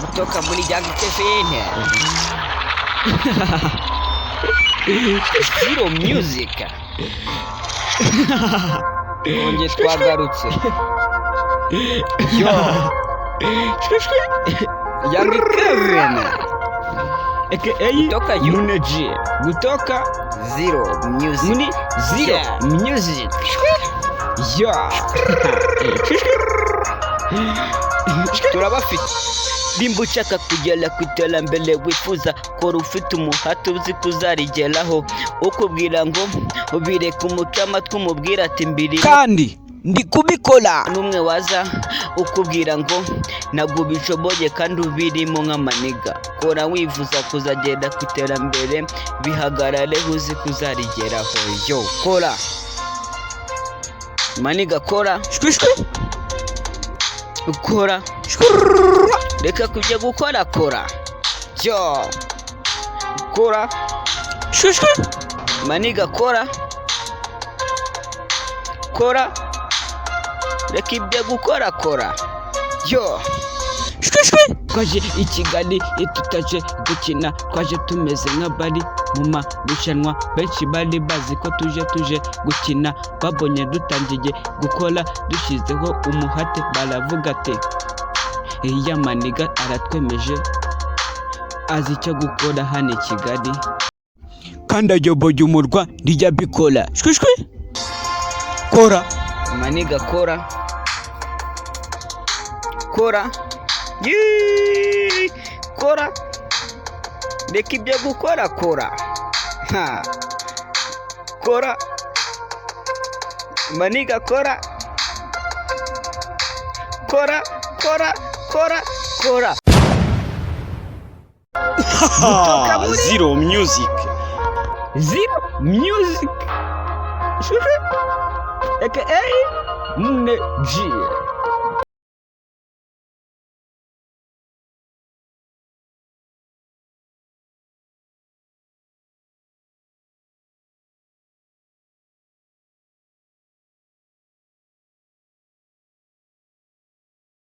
Kutoka muri Young Kevin. Zero Music. Onge twagarutse. Yo. Young Kevin. Kutoka Yuneji. Kutoka Zero Music. Muni Zero Music. Yo. Turabafite. Nimba ushaka kugera ku iterambere wifuza, kora ufite umuhate uzi kuzarigeraho, ukubwira ngo ubireke umutima twumubwira ati mbiri Kandi ndi kubikora. n'umwe waza ukubwira ngo ntabwo bishoboye kandi ubirimo nk'amaniga. Kora wifuza kuzagenda ku iterambere, bihagarare uzi kuzarigeraho. Yo kora maniga, kora ukora, reka kujya gukora, kora. Yo kora maniga, kora reka ibyo gukora, kora. Yo Twaje i Kigali tutaje gukina, twaje tumeze nk'abari mu marushanwa, benshi bari bazi ko tuje gukina, babonye dutangiye gukora dushyizeho umuhate, baravuga ati iya maniga aratwemeje, azi icyo gukora hano i Kigali, kandi ayoboye umurwa ntiyabikora. Kora maniga, kora kora, reka ibyo gukora, kora. Kora maniga, kora Zero Music. Zero Music. aka Muneji.